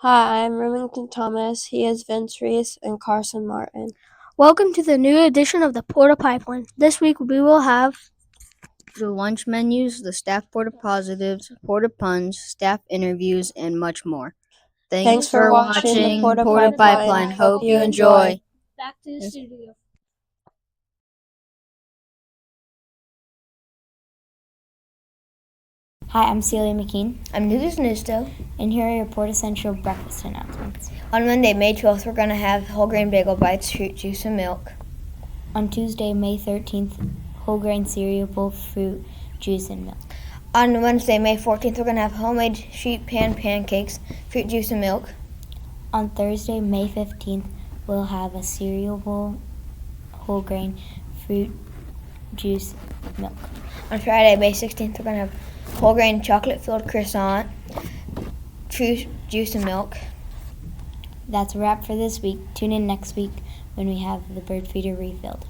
Hi, I'm Remington Thomas. He is Vince Reese and Carson Martin. Welcome to the new edition of the PORTA Pipeline. This week we will have the lunch menus, the staff PORTA positives, PORTA Puns, staff interviews, and much more. Thanks for watching the PORTA Pipeline. Hope you enjoy. Back to the studio. Hi, I'm Celia McKean. I'm Newscast. And here are your PORTA Central breakfast announcements. On Monday, May 12th, we're going to have whole grain bagel bites, fruit juice, and milk. On Tuesday, May 13th, whole grain cereal bowl, fruit, juice, and milk. On Wednesday, May 14th, we're going to have homemade sheet pan pancakes, fruit juice, and milk. On Thursday, May 15th, we'll have a cereal bowl, whole grain, fruit, juice, milk. On Friday, May 16th, we're going to have whole grain chocolate-filled croissant, fruit juice, and milk. That's a wrap for this week. Tune in next week when we have the bird feeder refilled.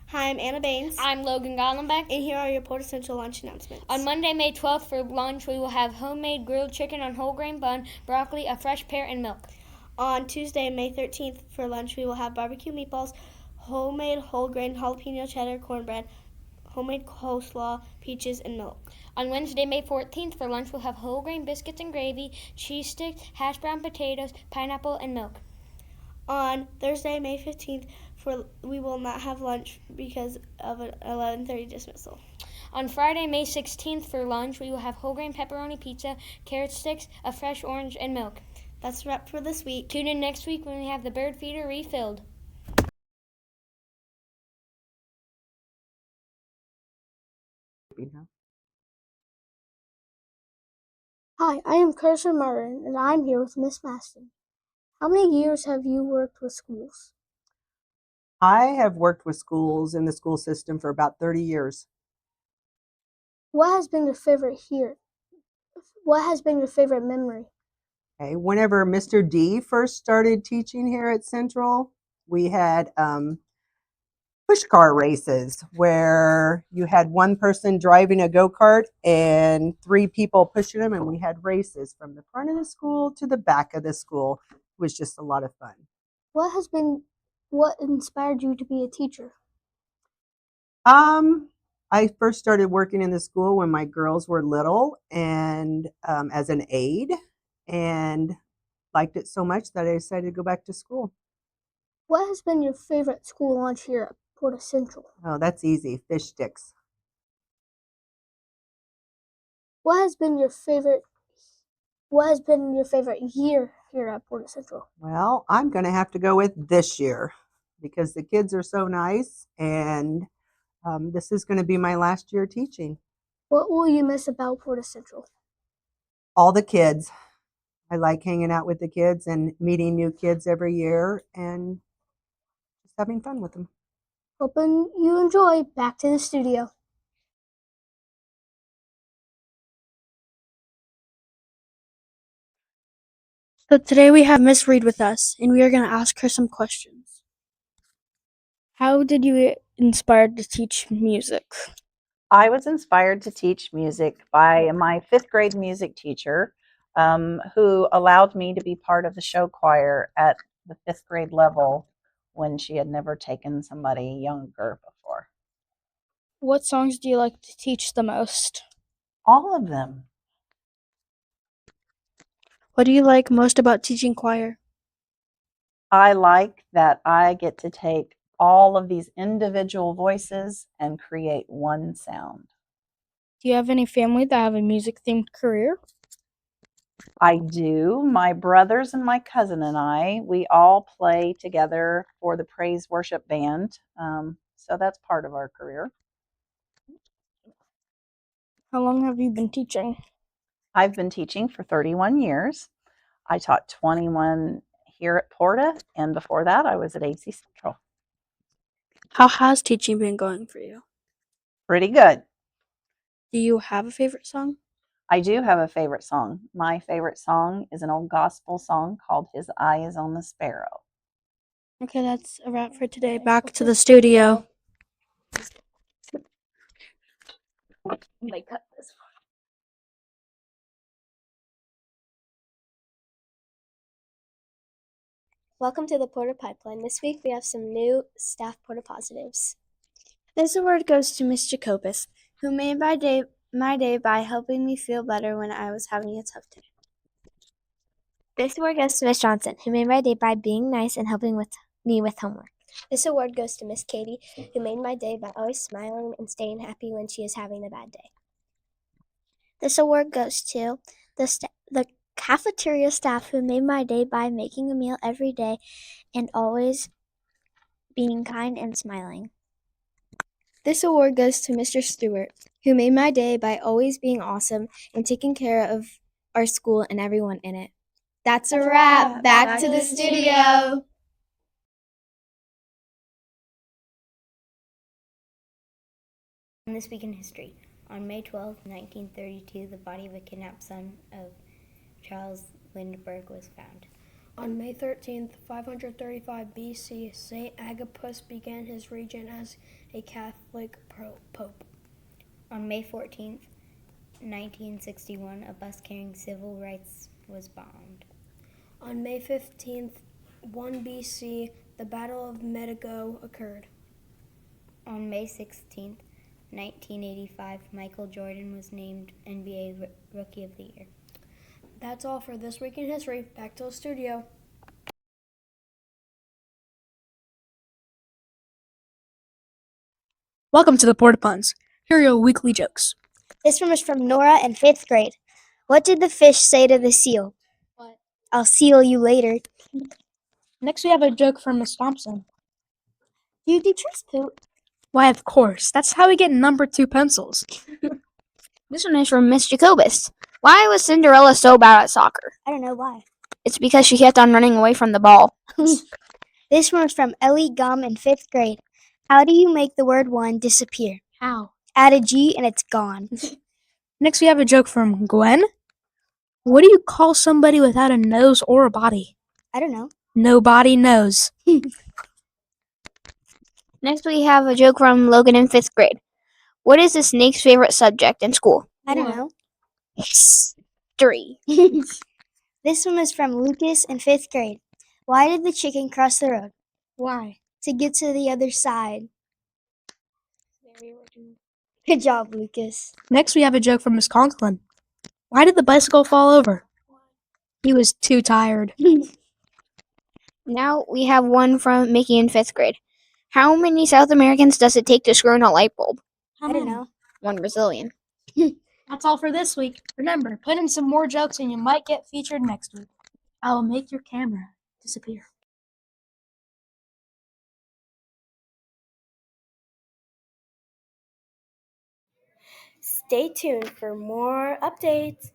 Hi, I'm Anna Baines. I'm Logan Gollenbeck. And here are your PORTA Central lunch announcements. On Monday, May 12th, for lunch, we will have homemade grilled chicken on whole grain bun, broccoli, a fresh pear, and milk. On Tuesday, May 13th, for lunch, we will have barbecue meatballs, homemade whole grain jalapeno cheddar cornbread, homemade coleslaw, peaches, and milk. On Wednesday, May 14th, for lunch, we'll have whole grain biscuits and gravy, cheese sticks, hash brown potatoes, pineapple, and milk. On Thursday, May 15th, we will not have lunch because of an 11:30 dismissal. On Friday, May 16th, for lunch, we will have whole grain pepperoni pizza, carrot sticks, a fresh orange, and milk. That's a wrap for this week. Tune in next week when we have the bird feeder refilled. Hi, I am Carson Martin, and I'm here with Miss Masten. How many years have you worked with schools? I have worked with schools in the school system for about 30 years. What has been your favorite here? What has been your favorite memory? Okay, whenever Mr. D first started teaching here at Central, we had push car races where you had one person driving a go-kart and 3 people pushing them, and we had races from the front of the school to the back of the school. It was just a lot of fun. What inspired you to be a teacher? I first started working in the school when my girls were little and as an aide, and liked it so much that I decided to go back to school. What has been your favorite school lunch here at PORTA Central? Oh, that's easy. Fish sticks. What has been your favorite year here at PORTA Central? Well, I'm going to have to go with this year because the kids are so nice, and this is going to be my last year teaching. What will you miss about PORTA Central? All the kids. I like hanging out with the kids and meeting new kids every year and just having fun with them. Hoping you enjoy. Back to the studio. So today we have Miss Reid with us, and we are going to ask her some questions. How did you get inspired to teach music? I was inspired to teach music by my 5th grade music teacher, who allowed me to be part of the show choir at the 5th grade level when she had never taken somebody younger before. What songs do you like to teach the most? All of them. What do you like most about teaching choir? I like that I get to take all of these individual voices and create one sound. Do you have any family that have a music-themed career? I do. My brothers and my cousin and I, we all play together for the praise worship band. So that's part of our career. How long have you been teaching? I've been teaching for 31 years. I taught 21 here at PORTA, and before that I was at AC Central. How has teaching been going for you? Pretty good. Do you have a favorite song? I do have a favorite song. My favorite song is an old gospel song called His Eye is on the Sparrow. Okay, that's a wrap for today. Back to the studio. cut this one. Welcome to the PORTA Pipeline. This week we have some new staff PORTA positives. This award goes to Miss Jacobus, who made my day by helping me feel better when I was having a tough day. This award goes to Miss Johnson, who made my day by being nice and helping me with homework. This award goes to Miss Katie, who made my day by always smiling and staying happy when she is having a bad day. This award goes to the cafeteria staff, who made my day by making a meal every day and always being kind and smiling. This award goes to Mr. Stewart, who made my day by always being awesome and taking care of our school and everyone in it. That's a wrap. Back to the studio. This week in history. On May 12, 1932, the body of a kidnapped son of Charles Lindbergh was found. On May 13th, 535 BC, St. Agabus began his reign as a Catholic pope. On May 14th, 1961, a bus carrying civil rights was bombed. On May 15th, 1 BC, the Battle of Medigo occurred. On May 16th, 1985, Michael Jordan was named NBA Rookie of the Year. That's all for This Week in History. Back to the studio. Welcome to the PORTA Puns. Here are your weekly jokes. This one is from Nora in 5th grade. What did the fish say to the seal? What? I'll seal you later. Next, we have a joke from Miss Thompson. Do you teachers poop? Why, of course. That's how we get number 2 pencils. This one is from Miss Jacobus. Why was Cinderella so bad at soccer? I don't know why. It's because she kept on running away from the ball. This one is from Ellie Gum in 5th grade. How do you make the word one disappear? How? Add a G and it's gone. Next, we have a joke from Gwen. What do you call somebody without a nose or a body? I don't know. Nobody knows. Next, we have a joke from Logan in 5th grade. What is the snake's favorite subject in school? I don't know. History. This one is from Lucas in 5th grade. Why did the chicken cross the road? Why? To get to the other side. Good job, Lucas. Next, we have a joke from Miss Conklin. Why did the bicycle fall over? He was too tired. Now we have one from Mickey in 5th grade. How many South Americans does it take to screw in a light bulb? How I don't many? know. 1 Brazilian. That's all for this week. Remember, put in some more jokes and you might get featured next week. I will make your camera disappear. Stay tuned for more updates.